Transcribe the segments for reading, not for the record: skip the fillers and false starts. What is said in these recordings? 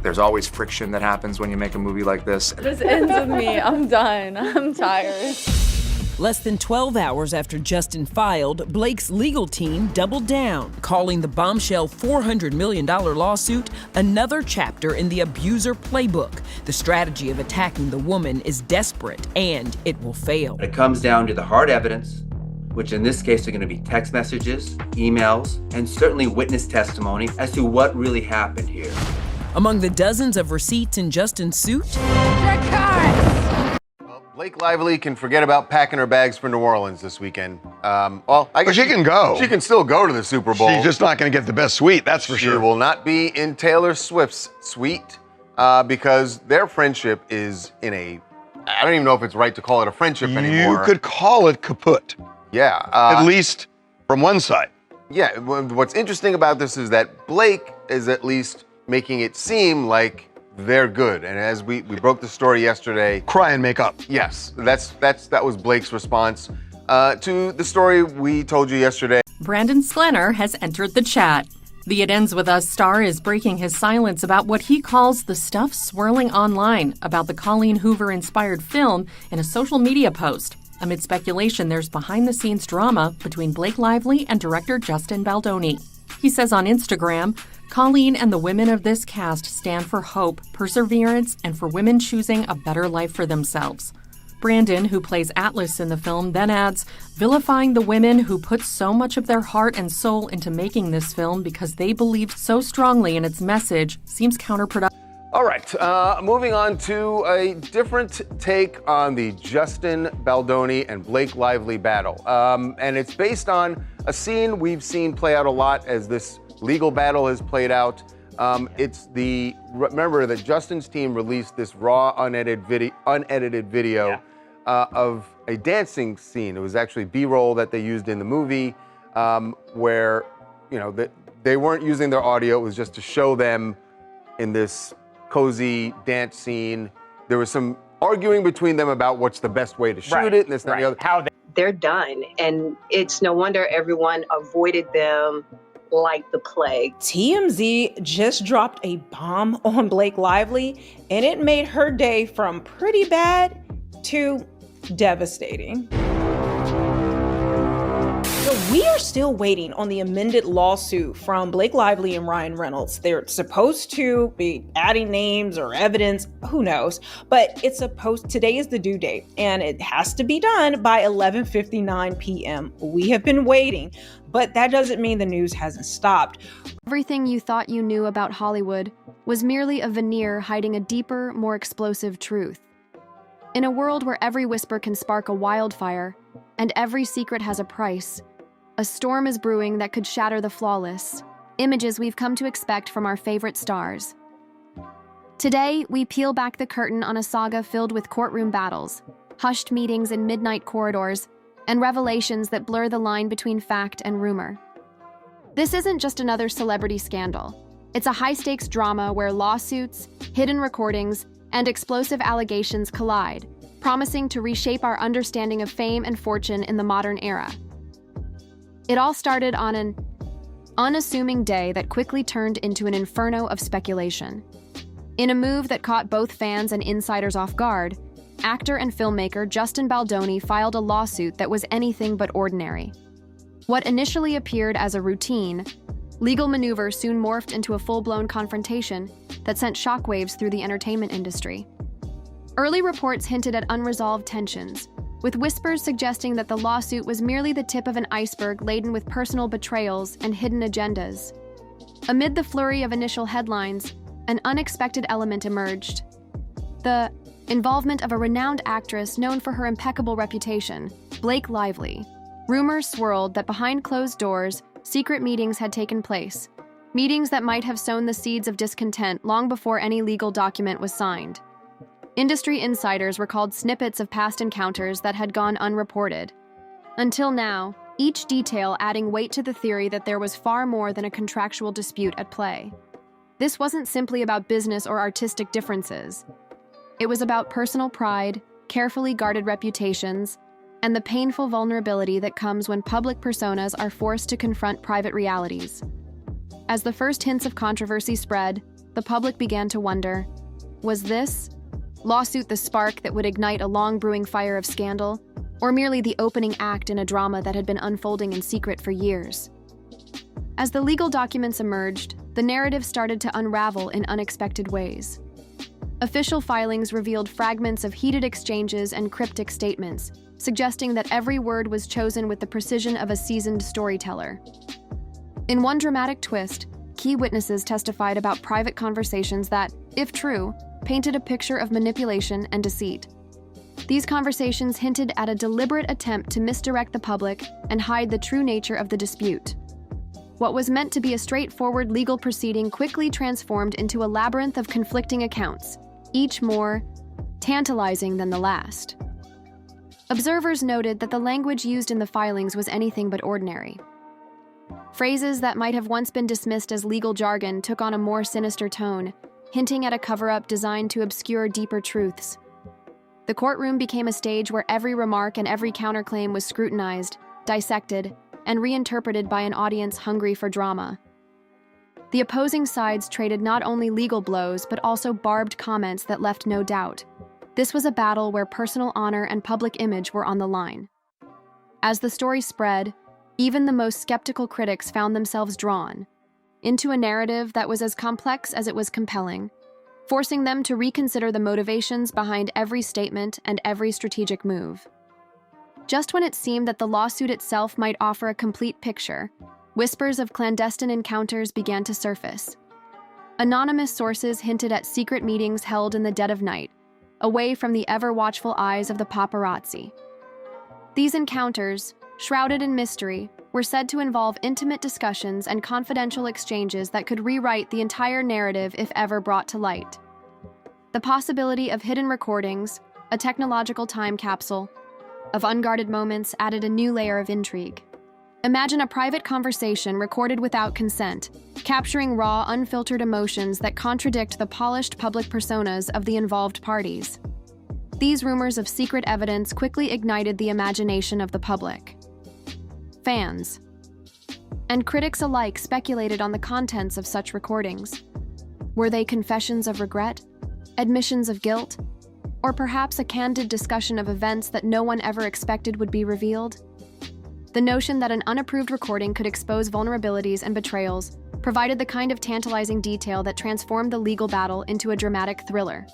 There's always friction that happens when you make a movie like this. This ends with me. I'm done. I'm tired. Less than 12 hours after Justin filed, Blake's legal team doubled down, calling the bombshell $400 million lawsuit another chapter in the abuser playbook. The strategy of attacking the woman is desperate, and it will fail. It comes down to the hard evidence, which in this case are going to be text messages, emails, and certainly witness testimony as to what really happened here. Among the dozens of receipts in Justin's suit, Blake Lively can forget about packing her bags for New Orleans this weekend. I guess she can go. She can still go to the Super Bowl. She's just not going to get the best suite, that's for sure. She will not be in Taylor Swift's suite because their friendship is in a, I don't even know if it's right to call it a friendship anymore. You could call it kaput. Yeah. At least from one side. Yeah, what's interesting about this is that Blake is at least making it seem like they're good. And as we broke the story yesterday. Cry and make up. Yes, that was Blake's response to the story we told you yesterday. Brandon Sklenner has entered the chat. The It Ends With Us star is breaking his silence about what he calls the stuff swirling online about the Colleen Hoover-inspired film in a social media post. Amid speculation, there's behind-the-scenes drama between Blake Lively and director Justin Baldoni. He says on Instagram, Colleen and the women of this cast stand for hope, perseverance, and for women choosing a better life for themselves. Brandon, who plays Atlas in the film, then adds, vilifying the women who put so much of their heart and soul into making this film because they believed so strongly in its message seems counterproductive. All right, moving on to a different take on the Justin Baldoni and Blake Lively battle. And it's based on a scene we've seen play out a lot as this legal battle has played out. Remember that Justin's team released this raw, unedited video of a dancing scene. It was actually B-roll that they used in the movie where, they weren't using their audio. It was just to show them in this cozy dance scene. There was some arguing between them about what's the best way to shoot it and this and the other. They're done. And it's no wonder everyone avoided them like the plague. TMZ just dropped a bomb on Blake Lively, and it made her day from pretty bad to devastating. So we are still waiting on the amended lawsuit from Blake Lively and Ryan Reynolds. They're supposed to be adding names or evidence, who knows, but today is the due date, and it has to be done by 11:59 p.m. We have been waiting, but that doesn't mean the news hasn't stopped. Everything you thought you knew about Hollywood was merely a veneer hiding a deeper, more explosive truth. In a world where every whisper can spark a wildfire, and every secret has a price, a storm is brewing that could shatter the flawless images we've come to expect from our favorite stars. Today, we peel back the curtain on a saga filled with courtroom battles, hushed meetings in midnight corridors, and revelations that blur the line between fact and rumor. This isn't just another celebrity scandal. It's a high-stakes drama where lawsuits, hidden recordings, and explosive allegations collide, promising to reshape our understanding of fame and fortune in the modern era. It all started on an unassuming day that quickly turned into an inferno of speculation. In a move that caught both fans and insiders off guard, actor and filmmaker Justin Baldoni filed a lawsuit that was anything but ordinary. What initially appeared as a routine, legal maneuver soon morphed into a full-blown confrontation that sent shockwaves through the entertainment industry. Early reports hinted at unresolved tensions, with whispers suggesting that the lawsuit was merely the tip of an iceberg laden with personal betrayals and hidden agendas. Amid the flurry of initial headlines, an unexpected element emerged: the involvement of a renowned actress known for her impeccable reputation, Blake Lively. Rumors swirled that behind closed doors, secret meetings had taken place, meetings that might have sown the seeds of discontent long before any legal document was signed. Industry insiders recalled snippets of past encounters that had gone unreported. Until now, each detail adding weight to the theory that there was far more than a contractual dispute at play. This wasn't simply about business or artistic differences. It was about personal pride, carefully guarded reputations, and the painful vulnerability that comes when public personas are forced to confront private realities. As the first hints of controversy spread, the public began to wonder, was this lawsuit the spark that would ignite a long-brewing fire of scandal, or merely the opening act in a drama that had been unfolding in secret for years? As the legal documents emerged, the narrative started to unravel in unexpected ways. Official filings revealed fragments of heated exchanges and cryptic statements, suggesting that every word was chosen with the precision of a seasoned storyteller. In one dramatic twist, key witnesses testified about private conversations that, if true, painted a picture of manipulation and deceit. These conversations hinted at a deliberate attempt to misdirect the public and hide the true nature of the dispute. What was meant to be a straightforward legal proceeding quickly transformed into a labyrinth of conflicting accounts, each more tantalizing than the last. Observers noted that the language used in the filings was anything but ordinary. Phrases that might have once been dismissed as legal jargon took on a more sinister tone, hinting at a cover-up designed to obscure deeper truths. The courtroom became a stage where every remark and every counterclaim was scrutinized, dissected, and reinterpreted by an audience hungry for drama. The opposing sides traded not only legal blows but also barbed comments that left no doubt. This was a battle where personal honor and public image were on the line. As the story spread, even the most skeptical critics found themselves drawn into a narrative that was as complex as it was compelling, forcing them to reconsider the motivations behind every statement and every strategic move. Just when it seemed that the lawsuit itself might offer a complete picture, whispers of clandestine encounters began to surface. Anonymous sources hinted at secret meetings held in the dead of night, away from the ever-watchful eyes of the paparazzi. These encounters, shrouded in mystery, were said to involve intimate discussions and confidential exchanges that could rewrite the entire narrative if ever brought to light. The possibility of hidden recordings, a technological time capsule, of unguarded moments added a new layer of intrigue. Imagine a private conversation recorded without consent, capturing raw, unfiltered emotions that contradict the polished public personas of the involved parties. These rumors of secret evidence quickly ignited the imagination of the public. Fans and critics alike speculated on the contents of such recordings. Were they confessions of regret, admissions of guilt, or perhaps a candid discussion of events that no one ever expected would be revealed? The notion that an unapproved recording could expose vulnerabilities and betrayals provided the kind of tantalizing detail that transformed the legal battle into a dramatic thriller.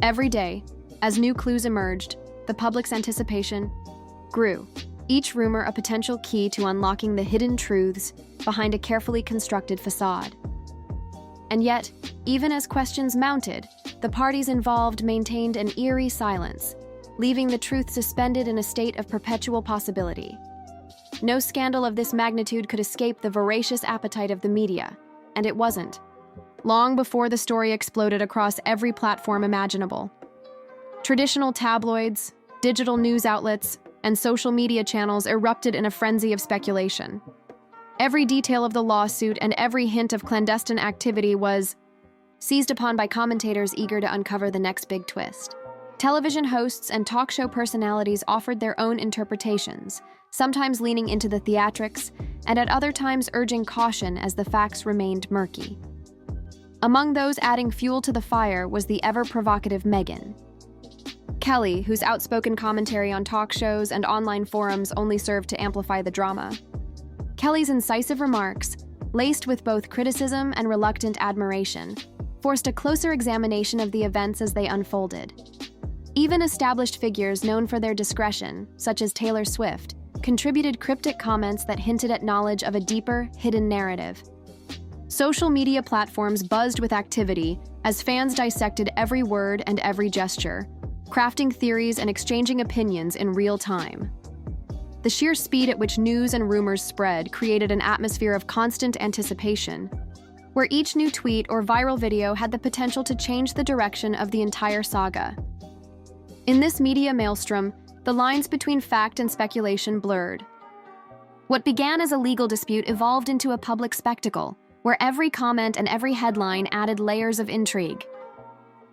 Every day, as new clues emerged, the public's anticipation grew, each rumor a potential key to unlocking the hidden truths behind a carefully constructed facade. And yet, even as questions mounted, the parties involved maintained an eerie silence, leaving the truth suspended in a state of perpetual possibility. No scandal of this magnitude could escape the voracious appetite of the media, and it wasn't. Long before the story exploded across every platform imaginable. Traditional tabloids, digital news outlets, and social media channels erupted in a frenzy of speculation. Every detail of the lawsuit and every hint of clandestine activity was seized upon by commentators eager to uncover the next big twist. Television hosts and talk show personalities offered their own interpretations, sometimes leaning into the theatrics, and at other times urging caution as the facts remained murky. Among those adding fuel to the fire was the ever-provocative Megyn Kelly, whose outspoken commentary on talk shows and online forums only served to amplify the drama. Kelly's incisive remarks, laced with both criticism and reluctant admiration, forced a closer examination of the events as they unfolded. Even established figures known for their discretion, such as Taylor Swift, contributed cryptic comments that hinted at knowledge of a deeper, hidden narrative. Social media platforms buzzed with activity as fans dissected every word and every gesture, crafting theories and exchanging opinions in real time. The sheer speed at which news and rumors spread created an atmosphere of constant anticipation, where each new tweet or viral video had the potential to change the direction of the entire saga. In this media maelstrom, the lines between fact and speculation blurred. What began as a legal dispute evolved into a public spectacle, where every comment and every headline added layers of intrigue.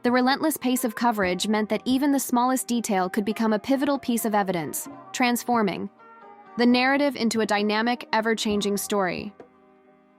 The relentless pace of coverage meant that even the smallest detail could become a pivotal piece of evidence, transforming the narrative into a dynamic, ever-changing story.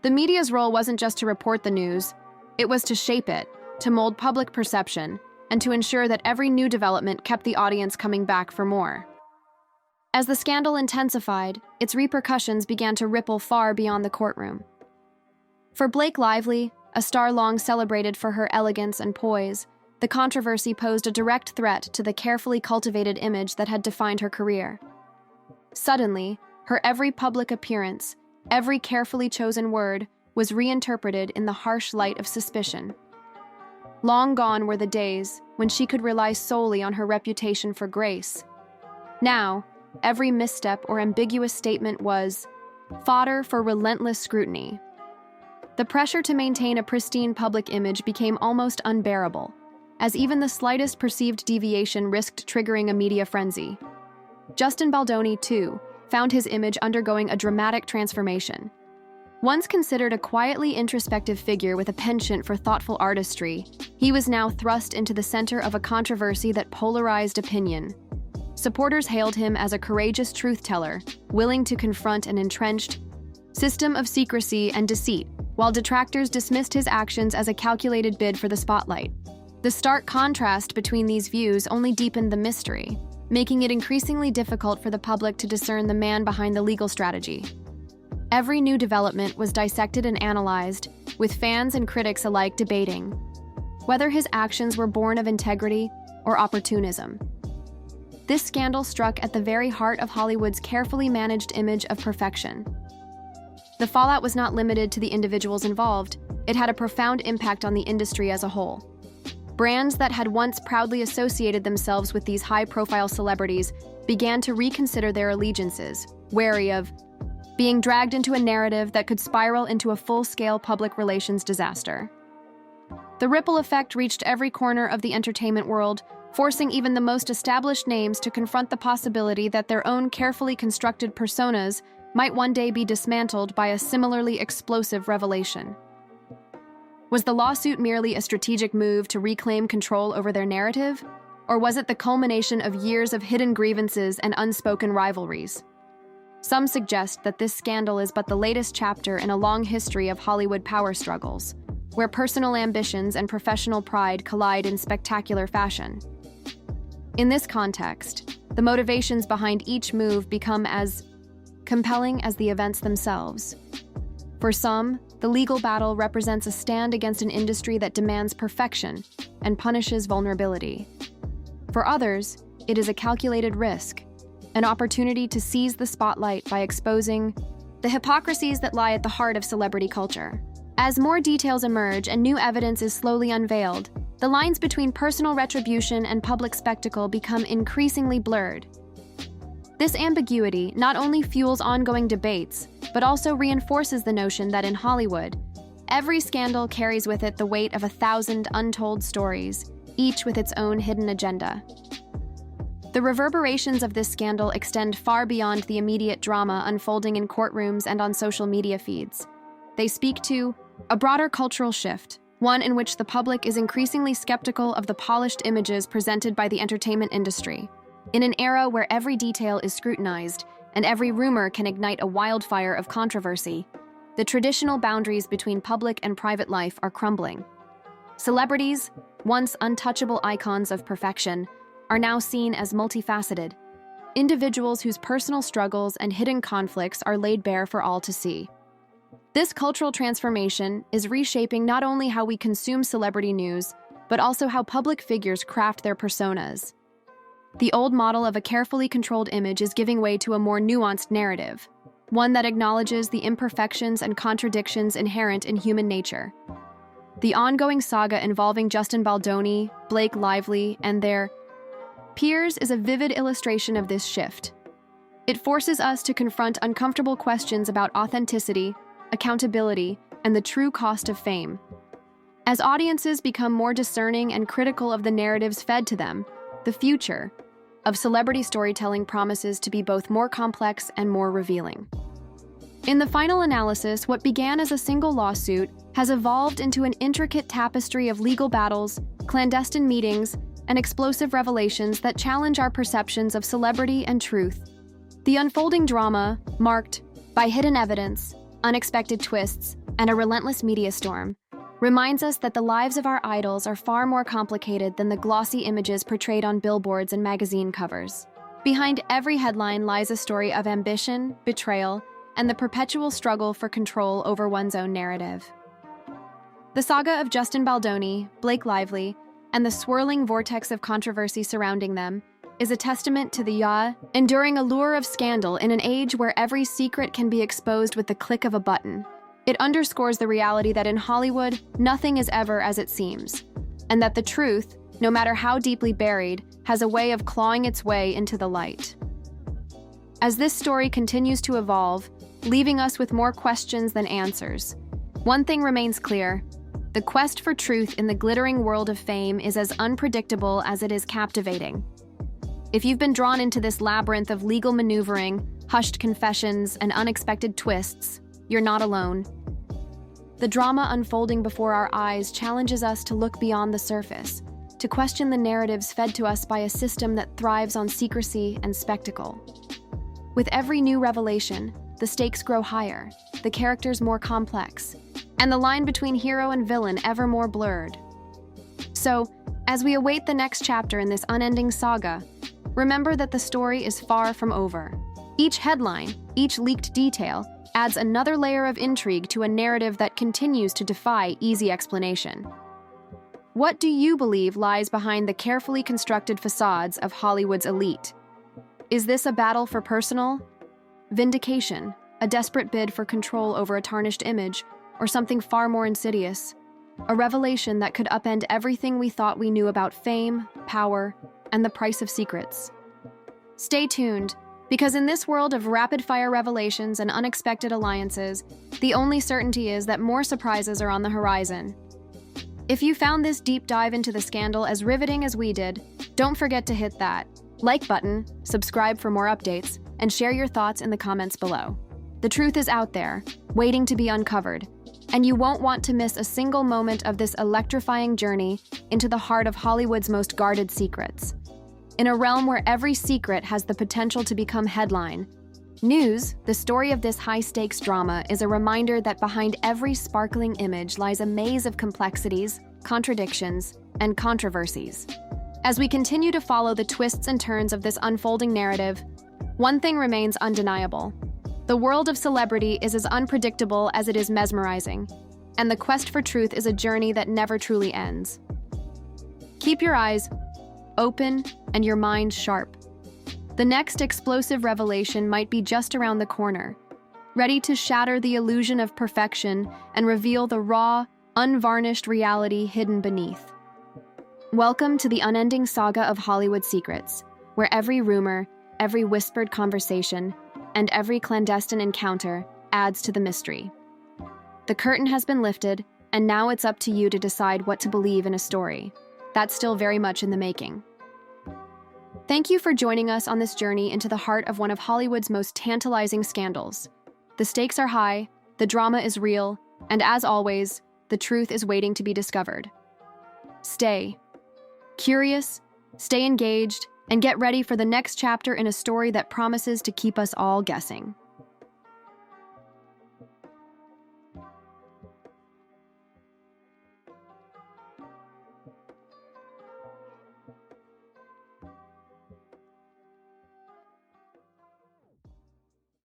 The media's role wasn't just to report the news, It was to shape it, to mold public perception, and to ensure that every new development kept the audience coming back for more. As the scandal intensified, its repercussions began to ripple far beyond the courtroom. For Blake Lively, a star long celebrated for her elegance and poise, the controversy posed a direct threat to the carefully cultivated image that had defined her career. Suddenly, her every public appearance, every carefully chosen word, was reinterpreted in the harsh light of suspicion. Long gone were the days when she could rely solely on her reputation for grace. Now, every misstep or ambiguous statement was fodder for relentless scrutiny. The pressure to maintain a pristine public image became almost unbearable, as even the slightest perceived deviation risked triggering a media frenzy. Justin Baldoni, too, found his image undergoing a dramatic transformation. Once considered a quietly introspective figure with a penchant for thoughtful artistry, he was now thrust into the center of a controversy that polarized opinion. Supporters hailed him as a courageous truth-teller, willing to confront an entrenched system of secrecy and deceit, while detractors dismissed his actions as a calculated bid for the spotlight. The stark contrast between these views only deepened the mystery, making it increasingly difficult for the public to discern the man behind the legal strategy. Every new development was dissected and analyzed, with fans and critics alike debating whether his actions were born of integrity or opportunism. This scandal struck at the very heart of Hollywood's carefully managed image of perfection. The fallout was not limited to the individuals involved, it had a profound impact on the industry as a whole. Brands that had once proudly associated themselves with these high-profile celebrities began to reconsider their allegiances, wary of being dragged into a narrative that could spiral into a full-scale public relations disaster. The ripple effect reached every corner of the entertainment world, forcing even the most established names to confront the possibility that their own carefully constructed personas might one day be dismantled by a similarly explosive revelation. Was the lawsuit merely a strategic move to reclaim control over their narrative? Or was it the culmination of years of hidden grievances and unspoken rivalries? Some suggest that this scandal is but the latest chapter in a long history of Hollywood power struggles, where personal ambitions and professional pride collide in spectacular fashion. In this context, the motivations behind each move become as compelling as the events themselves. For some, the legal battle represents a stand against an industry that demands perfection and punishes vulnerability. For others, it is a calculated risk, an opportunity to seize the spotlight by exposing the hypocrisies that lie at the heart of celebrity culture. As more details emerge and new evidence is slowly unveiled, the lines between personal retribution and public spectacle become increasingly blurred. This ambiguity not only fuels ongoing debates, but also reinforces the notion that in Hollywood, every scandal carries with it the weight of 1,000 untold stories, each with its own hidden agenda. The reverberations of this scandal extend far beyond the immediate drama unfolding in courtrooms and on social media feeds. They speak to a broader cultural shift, one in which the public is increasingly skeptical of the polished images presented by the entertainment industry. In an era where every detail is scrutinized and every rumor can ignite a wildfire of controversy, the traditional boundaries between public and private life are crumbling. Celebrities, once untouchable icons of perfection, are now seen as multifaceted, individuals whose personal struggles and hidden conflicts are laid bare for all to see. This cultural transformation is reshaping not only how we consume celebrity news, but also how public figures craft their personas. The old model of a carefully controlled image is giving way to a more nuanced narrative, one that acknowledges the imperfections and contradictions inherent in human nature. The ongoing saga involving Justin Baldoni, Blake Lively, and their peers is a vivid illustration of this shift. It forces us to confront uncomfortable questions about authenticity, accountability, and the true cost of fame. As audiences become more discerning and critical of the narratives fed to them, the future of celebrity storytelling promises to be both more complex and more revealing. In the final analysis, what began as a single lawsuit has evolved into an intricate tapestry of legal battles, clandestine meetings, and explosive revelations that challenge our perceptions of celebrity and truth. The unfolding drama, marked by hidden evidence, unexpected twists, and a relentless media storm, reminds us that the lives of our idols are far more complicated than the glossy images portrayed on billboards and magazine covers. Behind every headline lies a story of ambition, betrayal, and the perpetual struggle for control over one's own narrative. The saga of Justin Baldoni, Blake Lively, and the swirling vortex of controversy surrounding them is a testament to the enduring allure of scandal in an age where every secret can be exposed with the click of a button. It underscores the reality that in Hollywood, nothing is ever as it seems, and that the truth, no matter how deeply buried, has a way of clawing its way into the light. As this story continues to evolve, leaving us with more questions than answers, one thing remains clear: the quest for truth in the glittering world of fame is as unpredictable as it is captivating. If you've been drawn into this labyrinth of legal maneuvering, hushed confessions, and unexpected twists, you're not alone. The drama unfolding before our eyes challenges us to look beyond the surface, to question the narratives fed to us by a system that thrives on secrecy and spectacle. With every new revelation, the stakes grow higher, the characters more complex, and the line between hero and villain ever more blurred. So, as we await the next chapter in this unending saga, remember that the story is far from over. Each headline, each leaked detail, adds another layer of intrigue to a narrative that continues to defy easy explanation. What do you believe lies behind the carefully constructed facades of Hollywood's elite? Is this a battle for personal vindication, a desperate bid for control over a tarnished image, or something far more insidious, a revelation that could upend everything we thought we knew about fame, power, and the price of secrets? Stay tuned, because in this world of rapid-fire revelations and unexpected alliances, the only certainty is that more surprises are on the horizon. If you found this deep dive into the scandal as riveting as we did, don't forget to hit that like button, subscribe for more updates, and share your thoughts in the comments below. The truth is out there, waiting to be uncovered, and you won't want to miss a single moment of this electrifying journey into the heart of Hollywood's most guarded secrets. In a realm where every secret has the potential to become headline news, the story of this high-stakes drama is a reminder that behind every sparkling image lies a maze of complexities, contradictions, and controversies. As we continue to follow the twists and turns of this unfolding narrative, one thing remains undeniable. The world of celebrity is as unpredictable as it is mesmerizing, and the quest for truth is a journey that never truly ends. Keep your eyes open and your mind sharp. The next explosive revelation might be just around the corner, ready to shatter the illusion of perfection and reveal the raw, unvarnished reality hidden beneath. Welcome to the unending saga of Hollywood secrets, where every rumor, every whispered conversation, and every clandestine encounter adds to the mystery. The curtain has been lifted, and now it's up to you to decide what to believe in a story that's still very much in the making. Thank you for joining us on this journey into the heart of one of Hollywood's most tantalizing scandals. The stakes are high, the drama is real, and as always, the truth is waiting to be discovered. Stay curious, stay engaged, and get ready for the next chapter in a story that promises to keep us all guessing.